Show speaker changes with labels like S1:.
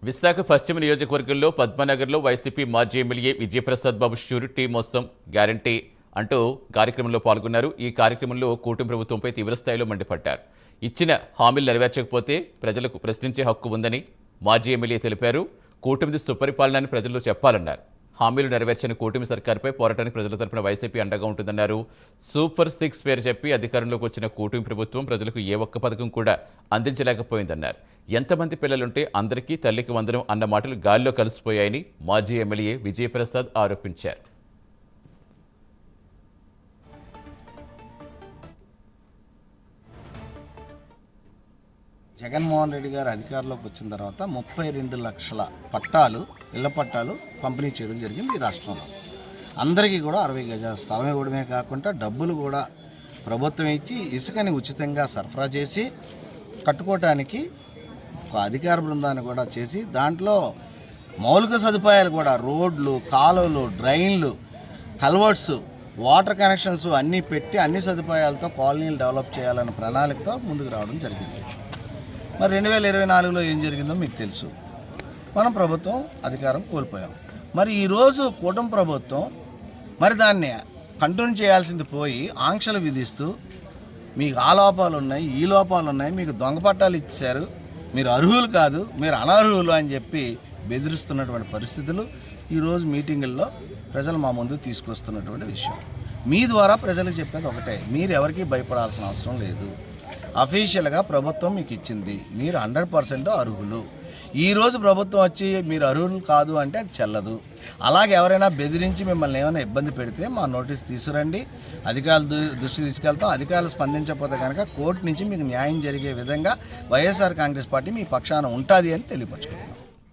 S1: విశాఖ పశ్చిమ నియోజకవర్గంలో పద్మనగర్లో వైసీపీ మాజీ ఎమ్మెల్యే విజయప్రసాద్ బాబు షూరిటీ మోసం గ్యారంటీ అంటూ కార్యక్రమంలో పాల్గొన్నారు. ఈ కార్యక్రమంలో కూటమి ప్రభుత్వంపై తీవ్రస్థాయిలో మండిపడ్డారు. ఇచ్చిన హామీలు నెరవేర్చకపోతే ప్రజలకు ప్రశ్నించే హక్కు ఉందని మాజీ ఎమ్మెల్యే తెలిపారు. కూటమిది సుపరిపాలనని ప్రజల్లో చెప్పాలన్నారు. హామీలు నెరవేర్చని కూటమి సర్కారుపై పోరాటానికి ప్రజల తరపున వైసీపీ అండగా ఉంటుందన్నారు. సూపర్ 6 పేరు చెప్పి అధికారంలోకి వచ్చిన కూటమి ప్రభుత్వం ప్రజలకు ఏ ఒక్క పథకం కూడా అందించలేకపోయిందన్నారు. ఎంతమంది పిల్లలుంటే అందరికీ తల్లికి వందనం అన్న మాటలు గాల్లో కలిసిపోయాయని మాజీ ఎమ్మెల్యే విజయప్రసాద్ ఆరోపించారు.
S2: జగన్మోహన్ రెడ్డి గారు అధికారంలోకి వచ్చిన తర్వాత 32 లక్షల పట్టాలు, ఇళ్ల పట్టాలు పంపిణీ చేయడం జరిగింది ఈ రాష్ట్రంలో. అందరికీ కూడా 60 గజాల స్థలం ఇవ్వడమే కాకుండా డబ్బులు కూడా ప్రభుత్వం ఇచ్చి ఇసుకని ఉచితంగా సరఫరా చేసి కట్టుకోవటానికి ఒక అధికార బృందాన్ని కూడా చేసి దాంట్లో మౌలిక సదుపాయాలు కూడా రోడ్లు, కాలువలు, డ్రైన్లు, కల్వర్ట్స్, వాటర్ కనెక్షన్స్ అన్నీ పెట్టి అన్ని సదుపాయాలతో కాలనీలు డెవలప్ చేయాలన్న ప్రణాళికతో ముందుకు రావడం జరిగింది. మరి 2024లో ఏం జరిగిందో మీకు తెలుసు. మనం ప్రభుత్వం అధికారం కోల్పోయాం. మరి ఈరోజు కూటమి ప్రభుత్వం మరి దాన్ని కంటిన్యూ చేయాల్సింది పోయి ఆంక్షలు విధిస్తూ మీకు ఆ లోపాలు ఉన్నాయి, ఈ లోపాలు ఉన్నాయి, మీకు దొంగ పట్టాలు ఇచ్చారు, మీరు అర్హులు కాదు, మీరు అనర్హులు అని చెప్పి బెదిరిస్తున్నటువంటి పరిస్థితులు ఈరోజు మీటింగుల్లో ప్రజలు మా ముందు తీసుకొస్తున్నటువంటి విషయం. మీ ద్వారా ప్రజలకు చెప్పేది ఒకటే, మీరు ఎవరికీ భయపడాల్సిన అవసరం లేదు. అఫీషియల్గా ప్రభుత్వం మీకు ఇచ్చింది, మీరు 100% అర్హులు. ఈరోజు ప్రభుత్వం వచ్చి మీరు అర్హులు కాదు అంటే అది చెల్లదు. అలాగే ఎవరైనా బెదిరించి మిమ్మల్ని ఏమైనా ఇబ్బంది పెడితే మా నోటీస్ తీసుకురండి, అధికారుల దృష్టి తీసుకెళ్తాం. అధికారులు స్పందించకపోతే కనుక కోర్టు నుంచి మీకు న్యాయం జరిగే విధంగా వైఎస్ఆర్ కాంగ్రెస్ పార్టీ మీ పక్షాన ఉంటుంది అని తెలియపరచుకుంటున్నాం.